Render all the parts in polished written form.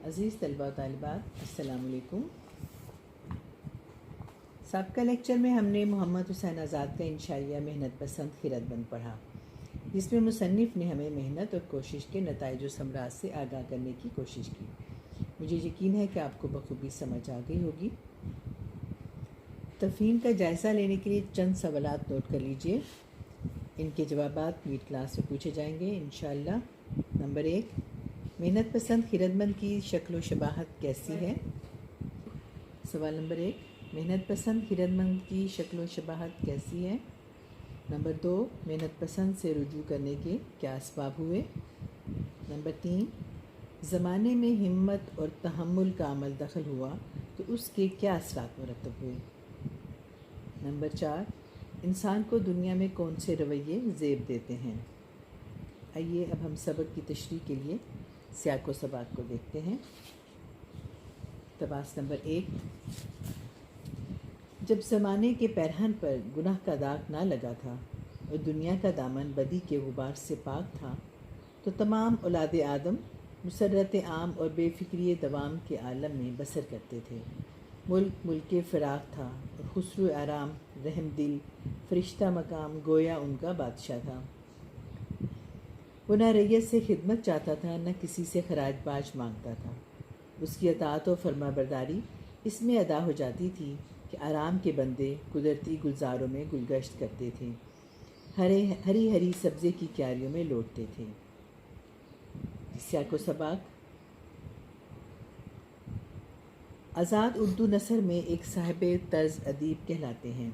عزیز طلبہ و طالبات، السلام علیکم۔ سابقہ لیکچر میں ہم نے محمد حسین آزاد کا انشائیہ محنت پسند خیرت مند پڑھا، جس میں مصنف نے ہمیں محنت اور کوشش کے نتائج و ثمرات سے آگاہ کرنے کی کوشش کی۔ مجھے یقین ہے کہ آپ کو بخوبی سمجھ آ گئی ہوگی۔ تفہیم کا جائزہ لینے کے لیے چند سوالات نوٹ کر لیجئے، ان کے جوابات میٹ کلاس میں پوچھے جائیں گے انشاءاللہ۔ نمبر 1، محنت پسند خیرت مند کی شکل و شباہت کیسی ہے؟ سوال نمبر 1، محنت پسند خیرت مند کی شکل و شباہت کیسی ہے؟ نمبر 2، محنت پسند سے رجوع کرنے کے کیا اسباب ہوئے؟ نمبر 3، زمانے میں ہمت اور تحمل کا عمل دخل ہوا تو اس کے کیا اثرات مرتب ہوئے؟ نمبر 4، انسان کو دنیا میں کون سے رویے زیب دیتے ہیں؟ آئیے اب ہم سبق کی تشریح کے لیے سیاق و سباق کو دیکھتے ہیں۔ اقتباس نمبر 1، جب زمانے کے پیرہن پر گناہ کا داغ نہ لگا تھا اور دنیا کا دامن بدی کے غبار سے پاک تھا تو تمام اولاد آدم مسرت عام اور بے فکری دوام کے عالم میں بسر کرتے تھے۔ ملک فراغ تھا اور خسرو آرام رحم دل فرشتہ مقام گویا ان کا بادشاہ تھا۔ وہ نہ ریت سے خدمت چاہتا تھا، نہ کسی سے خراج باج مانگتا تھا۔ اس کی اطاعت و فرما برداری اس میں ادا ہو جاتی تھی کہ آرام کے بندے قدرتی گلزاروں میں گلگشت کرتے تھے، ہری ہری سبزے کی کیاریوں میں لوٹتے تھے۔ سیاق و سباق: آزاد اردو نثر میں ایک صاحب طرز ادیب کہلاتے ہیں۔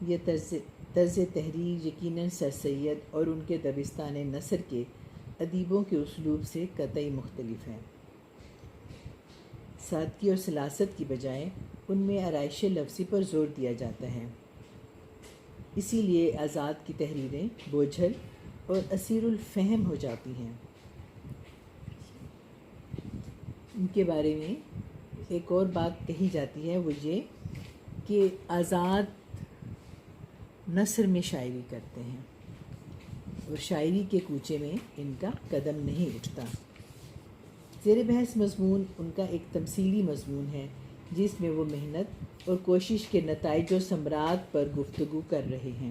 یہ طرز تحریر یقیناً سر سید اور ان کے دبستان نثر کے ادیبوں کے اسلوب سے قطعی مختلف ہے۔ سادگی اور سلاست کی بجائے ان میں آرائش لفظی پر زور دیا جاتا ہے، اسی لیے آزاد کی تحریریں بوجھل اور اسیر الفہم ہو جاتی ہیں۔ ان کے بارے میں ایک اور بات کہی جاتی ہے، وہ یہ کہ آزاد نثر میں شاعری کرتے ہیں اور شاعری کے کوچے میں ان کا قدم نہیں اٹھتا۔ زیر بحث مضمون ان کا ایک تمثیلی مضمون ہے جس میں وہ محنت اور کوشش کے نتائج و ثمرات پر گفتگو کر رہے ہیں۔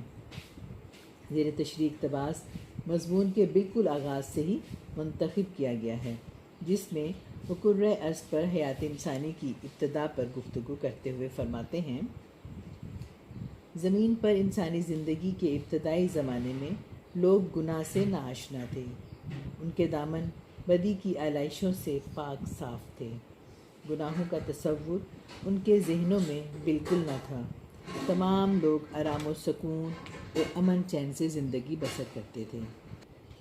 زیر تشریح اقتباس مضمون کے بالکل آغاز سے ہی منتخب کیا گیا ہے، جس میں وہ کرۂ ارض پر حیات انسانی کی ابتدا پر گفتگو کرتے ہوئے فرماتے ہیں: زمین پر انسانی زندگی کے ابتدائی زمانے میں لوگ گناہ سے ناآشنا تھے، ان کے دامن بدی کی آلائشوں سے پاک صاف تھے، گناہوں کا تصور ان کے ذہنوں میں بالکل نہ تھا، تمام لوگ آرام و سکون اور امن چین سے زندگی بسر کرتے تھے،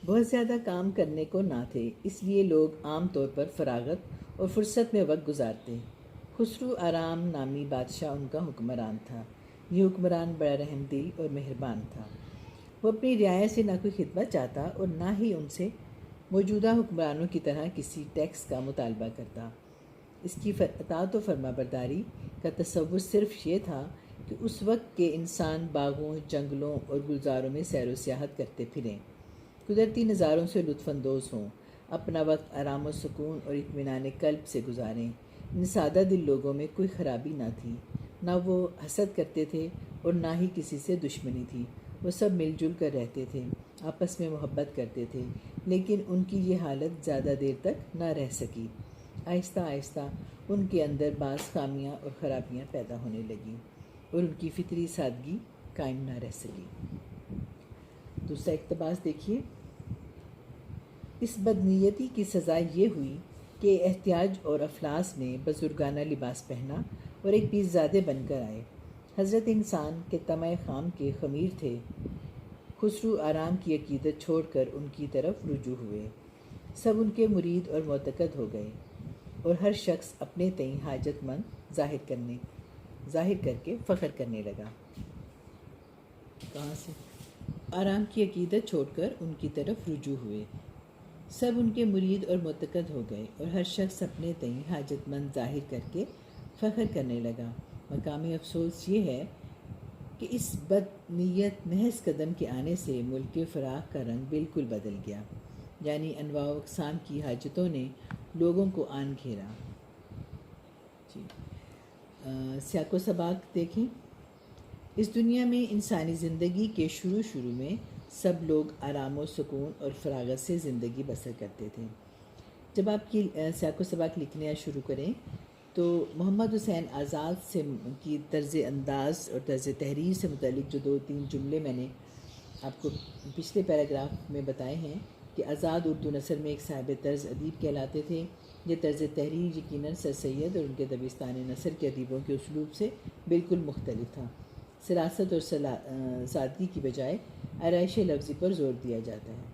بہت زیادہ کام کرنے کو نہ تھے، اس لیے لوگ عام طور پر فراغت اور فرصت میں وقت گزارتے۔ خسرو آرام نامی بادشاہ ان کا حکمران تھا۔ یہ حکمران بڑا رحم دل اور مہربان تھا۔ وہ اپنی رعایا سے نہ کوئی خدمت چاہتا اور نہ ہی ان سے موجودہ حکمرانوں کی طرح کسی ٹیکس کا مطالبہ کرتا۔ اس کی اطاعت و فرما برداری کا تصور صرف یہ تھا کہ اس وقت کے انسان باغوں، جنگلوں اور گلزاروں میں سیر و سیاحت کرتے پھریں، قدرتی نظاروں سے لطف اندوز ہوں، اپنا وقت آرام و سکون اور اطمینان قلب سے گزاریں۔ ان سادہ دل لوگوں میں کوئی خرابی نہ تھی، نہ وہ حسد کرتے تھے اور نہ ہی کسی سے دشمنی تھی، وہ سب مل جل کر رہتے تھے، آپس میں محبت کرتے تھے۔ لیکن ان کی یہ حالت زیادہ دیر تک نہ رہ سکی، آہستہ آہستہ ان کے اندر بعض خامیاں اور خرابیاں پیدا ہونے لگیں اور ان کی فطری سادگی قائم نہ رہ سکی۔ دوسرا اقتباس دیکھیے: اس بدنیتی کی سزا یہ ہوئی کہ احتیاج اور افلاس نے بزرگانہ لباس پہنا اور ایک پیرزادے بن کر آئے۔ حضرت انسان کے طمع خام کے خمیر تھے، خسرو آرام کی عقیدت چھوڑ کر ان کی طرف رجوع ہوئے، سب ان کے مرید اور معتقد ہو گئے اور ہر شخص اپنے تئیں حاجت مند ظاہر کر کے فخر کرنے لگا۔ کہاں سے؟ آرام کی عقیدت چھوڑ کر ان کی طرف رجوع ہوئے، سب ان کے مرید اور معتقد ہو گئے اور ہر شخص اپنے تئیں حاجت مند ظاہر کر کے فخر کرنے لگا۔ مقام افسوس یہ ہے کہ اس بد نیت محض قدم کے آنے سے ملک فراغ کا رنگ بالکل بدل گیا، یعنی انواع و اقسام کی حاجتوں نے لوگوں کو آن گھیرا۔ جی سیاق و سباق دیکھیں۔ اس دنیا میں انسانی زندگی کے شروع میں سب لوگ آرام و سکون اور فراغت سے زندگی بسر کرتے تھے۔ جب آپ کی سیاق و سباق لکھنا شروع کریں تو محمد حسین آزاد سے کی طرز انداز اور طرز تحریر سے متعلق جو 2-3 جملے میں نے آپ کو پچھلے پیراگراف میں بتائے ہیں کہ آزاد اردو نثر میں ایک صاحب طرز ادیب کہلاتے تھے۔ یہ طرز تحریر یقیناً سر سید اور ان کے دبستان نثر کے ادیبوں کے اسلوب سے بالکل مختلف تھا۔ سراست اور سادگی کی بجائے آرائش لفظی پر زور دیا جاتا ہے۔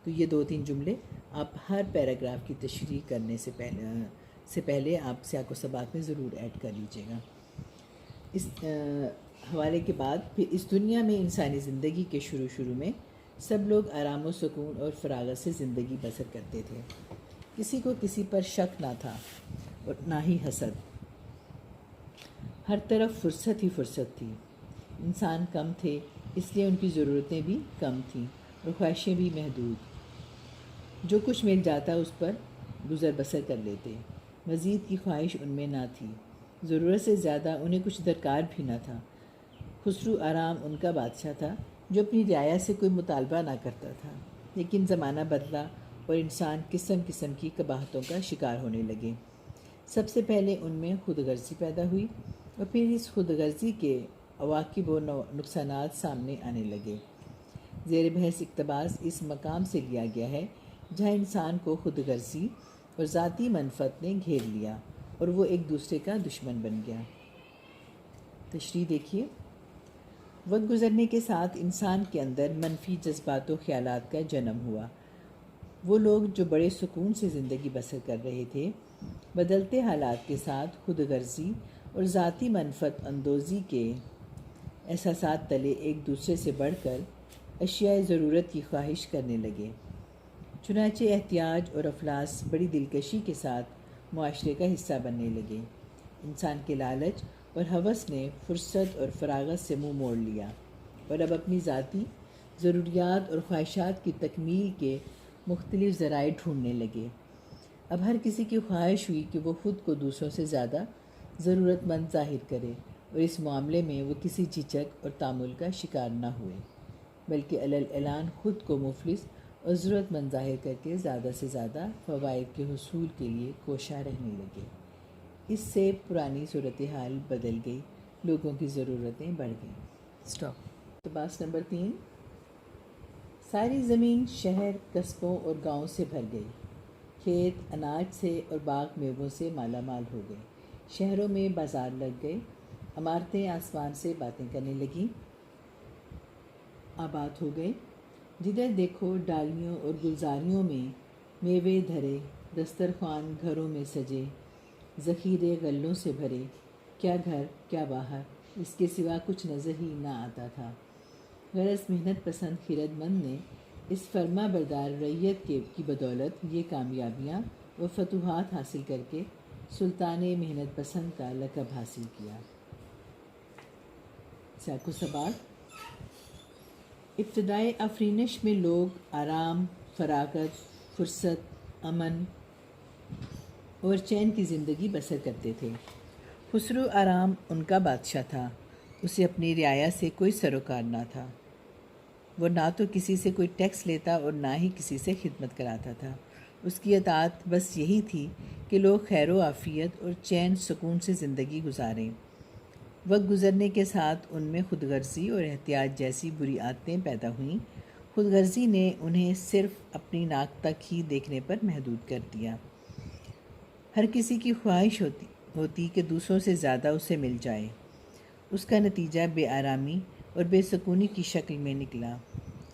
تو یہ 2-3 جملے آپ ہر پیراگراف کی تشریح کرنے سے پہلے آپ سیاق و سباق میں ضرور ایڈ کر لیجیے گا۔ اس حوالے کے بعد پھر اس دنیا میں انسانی زندگی کے شروع میں سب لوگ آرام و سکون اور فراغت سے زندگی بسر کرتے تھے۔ کسی کو کسی پر شک نہ تھا اور نہ ہی حسد۔ ہر طرف فرصت ہی فرصت تھی۔ انسان کم تھے، اس لیے ان کی ضرورتیں بھی کم تھیں اور خواہشیں بھی محدود۔ جو کچھ مل جاتا اس پر گزر بسر کر لیتے۔ مزید کی خواہش ان میں نہ تھی۔ ضرورت سے زیادہ انہیں کچھ درکار بھی نہ تھا۔ خسرو آرام ان کا بادشاہ تھا جو اپنی رعایا سے کوئی مطالبہ نہ کرتا تھا۔ لیکن زمانہ بدلا اور انسان قسم قسم کی قباحتوں کا شکار ہونے لگے۔ سب سے پہلے ان میں خود غرضی پیدا ہوئی اور پھر اس خود غرضی کے عواقب و نقصانات سامنے آنے لگے۔ زیر بحث اقتباس اس مقام سے لیا گیا ہے جہاں انسان کو خود غرضی اور ذاتی منفعت نے گھیر لیا اور وہ ایک دوسرے کا دشمن بن گیا۔ تشریح دیکھیے۔ وقت گزرنے کے ساتھ انسان کے اندر منفی جذبات و خیالات کا جنم ہوا۔ وہ لوگ جو بڑے سکون سے زندگی بسر کر رہے تھے، بدلتے حالات کے ساتھ خود غرضی اور ذاتی منفعت اندوزی کے احساسات تلے ایک دوسرے سے بڑھ کر اشیاء ضرورت کی خواہش کرنے لگے۔ چنانچہ احتیاج اور افلاس بڑی دلکشی کے ساتھ معاشرے کا حصہ بننے لگے۔ انسان کے لالچ اور ہوس نے فرصت اور فراغت سے منہ موڑ لیا اور اب اپنی ذاتی ضروریات اور خواہشات کی تکمیل کے مختلف ذرائع ڈھونڈنے لگے۔ اب ہر کسی کی خواہش ہوئی کہ وہ خود کو دوسروں سے زیادہ ضرورت مند ظاہر کرے اور اس معاملے میں وہ کسی جھجک اور تامل کا شکار نہ ہوئے، بلکہ علی الاعلان خود کو مفلس اور ضرورت مند ظاہر کر کے زیادہ سے زیادہ فوائد کے حصول کے لیے کوشاں رہنے لگے۔ اس سے پرانی صورتحال بدل گئی، لوگوں کی ضرورتیں بڑھ گئیں۔ سٹاپ۔ اقتباس نمبر 3۔ ساری زمین شہر، قصبوں اور گاؤں سے بھر گئی۔ کھیت اناج سے اور باغ میووں سے مالا مال ہو گئے۔ شہروں میں بازار لگ گئے۔ عمارتیں آسمان سے باتیں کرنے لگیں، آباد ہو گئے۔ جدھر دیکھو ڈالیوں اور گلزاریوں میں میوے دھرے، دسترخوان گھروں میں سجے، ذخیرے غلوں سے بھرے۔ کیا گھر کیا باہر، اس کے سوا کچھ نظر ہی نہ آتا تھا۔ غرض محنت پسند خرد مند نے اس فرما بردار رعیت کی بدولت یہ کامیابیاں و فتوحات حاصل کر کے سلطان محنت پسند کا لقب حاصل کیا۔ سیاق و سباق۔ ابتدائے آفرینش میں لوگ آرام، فراغت، فرصت، امن اور چین کی زندگی بسر کرتے تھے۔ خسرو آرام ان کا بادشاہ تھا۔ اسے اپنی رعایا سے کوئی سروکار نہ تھا۔ وہ نہ تو کسی سے کوئی ٹیکس لیتا اور نہ ہی کسی سے خدمت کراتا تھا۔ اس کی اطاعت بس یہی تھی کہ لوگ خیر و عافیت اور چین سکون سے زندگی گزاریں۔ وقت گزرنے کے ساتھ ان میں خود غرضی اور احتیاج جیسی بری عادتیں پیدا ہوئیں۔ خود غرضی نے انہیں صرف اپنی ناک تک ہی دیکھنے پر محدود کر دیا۔ ہر کسی کی خواہش ہوتی کہ دوسروں سے زیادہ اسے مل جائے۔ اس کا نتیجہ بے آرامی اور بے سکونی کی شکل میں نکلا۔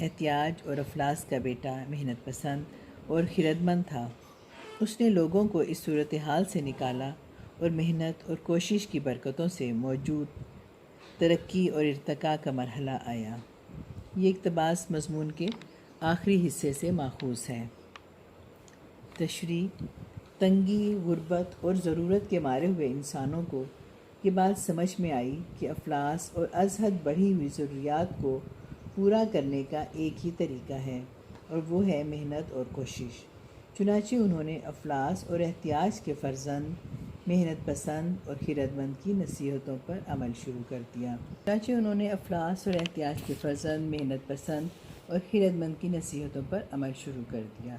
احتیاج اور افلاس کا بیٹا محنت پسند اور خرد مند تھا۔ اس نے لوگوں کو اس صورتحال سے نکالا اور محنت اور کوشش کی برکتوں سے موجود ترقی اور ارتقاء کا مرحلہ آیا۔ یہ اقتباس مضمون کے آخری حصے سے ماخوذ ہے۔ تشریح۔ تنگی، غربت اور ضرورت کے مارے ہوئے انسانوں کو یہ بات سمجھ میں آئی کہ افلاس اور از حد بڑھی ہوئی ضروریات کو پورا کرنے کا ایک ہی طریقہ ہے اور وہ ہے محنت اور کوشش۔ چنانچہ انہوں نے افلاس اور احتیاج کے فرزند، محنت پسند اور خیرمند کی نصیحتوں پر عمل شروع کر دیا۔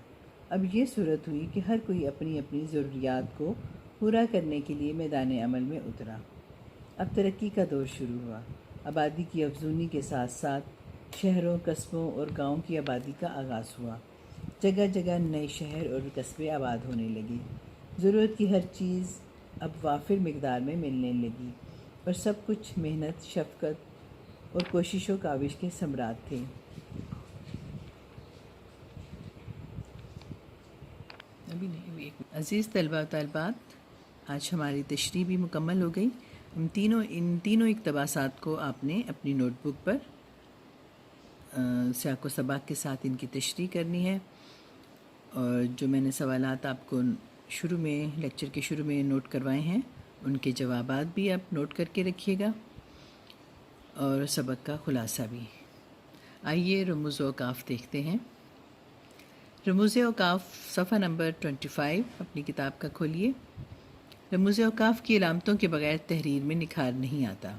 اب یہ صورت ہوئی کہ ہر کوئی اپنی اپنی ضروریات کو پورا کرنے کے لیے میدان عمل میں اترا۔ اب ترقی کا دور شروع ہوا۔ آبادی کی افزونی کے ساتھ ساتھ شہروں، قصبوں اور گاؤں کی آبادی کا آغاز ہوا۔ جگہ جگہ نئے شہر اور قصبے آباد ہونے لگے۔ ضرورت کی ہر چیز اب وافر مقدار میں ملنے لگی اور سب کچھ محنت، شفقت اور کوشش و کاوش کے ثمرات تھے۔ عزیز طلباء و طالبات، آج ہماری تشریح بھی مکمل ہو گئی۔ ان تینوں اقتباسات کو آپ نے اپنی نوٹ بک پر سیاق و سباق کے ساتھ ان کی تشریح کرنی ہے، اور جو میں نے سوالات آپ کو لیکچر کے شروع میں نوٹ کروائے ہیں ان کے جوابات بھی آپ نوٹ کر کے رکھیے گا، اور سبق کا خلاصہ بھی۔ آئیے رموز و اوقاف دیکھتے ہیں۔ رموز اوقاف صفحہ نمبر 25 اپنی کتاب کا کھولیے۔ رموز اوقاف کی علامتوں کے بغیر تحریر میں نکھار نہیں آتا۔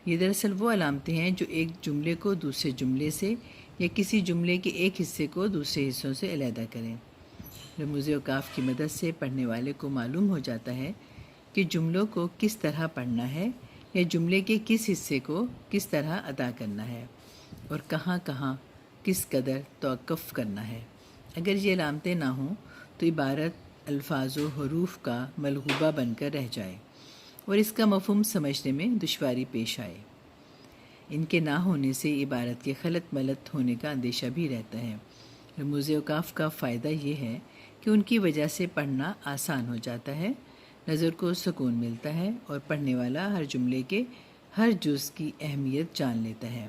یہ دراصل وہ علامتیں ہیں جو ایک جملے کو دوسرے جملے سے یا کسی جملے کے ایک حصے کو دوسرے حصوں سے علیحدہ کریں۔ رموز اوقاف کی مدد سے پڑھنے والے کو معلوم ہو جاتا ہے کہ جملوں کو کس طرح پڑھنا ہے یا جملے کے کس حصے کو کس طرح ادا کرنا ہے اور کہاں کہاں کس قدر توقف کرنا ہے۔ اگر یہ علامتیں نہ ہوں تو عبارت الفاظ و حروف کا ملغوبہ بن کر رہ جائے اور اس کا مفہوم سمجھنے میں دشواری پیش آئے۔ ان کے نہ ہونے سے عبارت کے خلط ملط ہونے کا اندیشہ بھی رہتا ہے۔ رموز اوقاف کا فائدہ یہ ہے کہ ان کی وجہ سے پڑھنا آسان ہو جاتا ہے، نظر کو سکون ملتا ہے اور پڑھنے والا ہر جملے کے ہر جز کی اہمیت جان لیتا ہے۔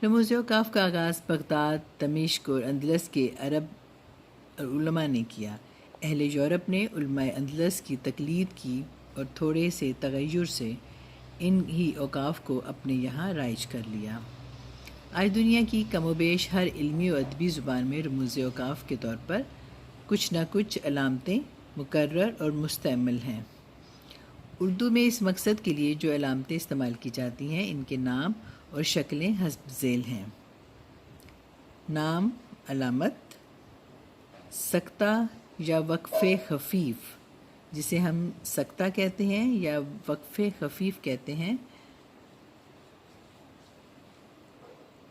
رموز اوقاف کا آغاز بغداد، دمشق اور اندلس کے عرب علماء نے کیا۔ اہل یورپ نے علماء اندلس کی تقلید کی اور تھوڑے سے تغیر سے ان ہی اوقاف کو اپنے یہاں رائج کر لیا۔ آج دنیا کی کم و بیش ہر علمی و ادبی زبان میں رموز اوقاف کے طور پر کچھ نہ کچھ علامتیں مقرر اور مستعمل ہیں۔ اردو میں اس مقصد کے لیے جو علامتیں استعمال کی جاتی ہیں ان کے نام اور شکلیں حسب ذیل ہیں۔ نام، علامت، سکتہ یا وقف خفیف، جسے ہم سکتہ کہتے ہیں یا وقف خفیف کہتے ہیں،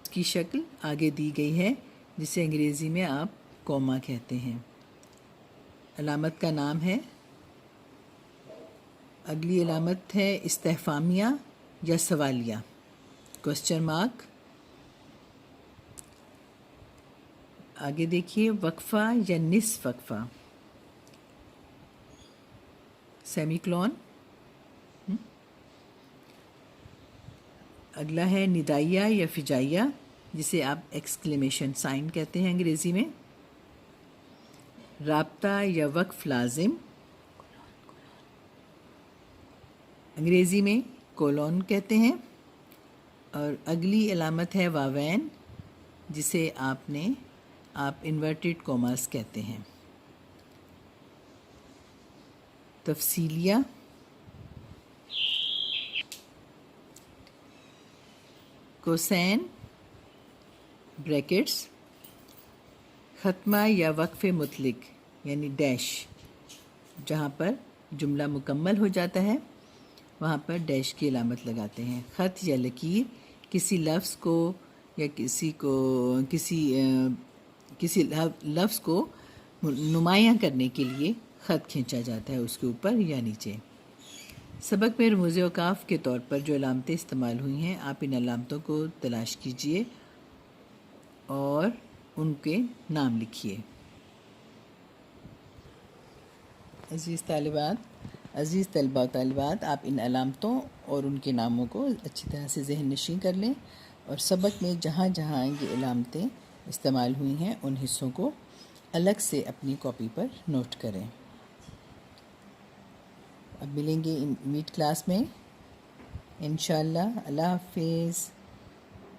اس کی شکل آگے دی گئی ہے جسے انگریزی میں آپ کوما کہتے ہیں۔ علامت کا نام ہے۔ اگلی علامت ہے استفہامیہ یا سوالیہ، کوسچن مارک۔ آگے دیکھیے وقفہ یا نصف وقفہ، سیمی کلون۔ اگلا ہے ندائیہ یا فجائیہ، جسے آپ ایکسکلیمیشن سائن کہتے ہیں انگریزی میں۔ رابطہ یا وقف لازم، انگریزی میں کولون کہتے ہیں۔ اور اگلی علامت ہے واوین، جسے آپ انورٹڈ کوماس کہتے ہیں۔ تفصیلیہ، کوسین بریکٹس، ختمہ یا وقف مطلق یعنی ڈیش، جہاں پر جملہ مکمل ہو جاتا ہے وہاں پر ڈیش کی علامت لگاتے ہیں۔ خط یا لکیر، کسی لفظ کو یا کسی لفظ کو نمایاں کرنے کے لیے خط کھینچا جاتا ہے اس کے اوپر یا نیچے۔ سبق میں رموز اوقاف کے طور پر جو علامتیں استعمال ہوئی ہیں آپ ان علامتوں کو تلاش کیجئے اور ان کے نام لکھیے۔ عزیز طلباء و طالبات، آپ ان علامتوں اور ان کے ناموں کو اچھی طرح سے ذہن نشین کر لیں اور سبق میں جہاں جہاں یہ علامتیں استعمال ہوئی ہیں ان حصوں کو الگ سے اپنی کاپی پر نوٹ کریں۔ اب ملیں گے میٹ کلاس میں انشاءاللہ۔ اللہ حافظ۔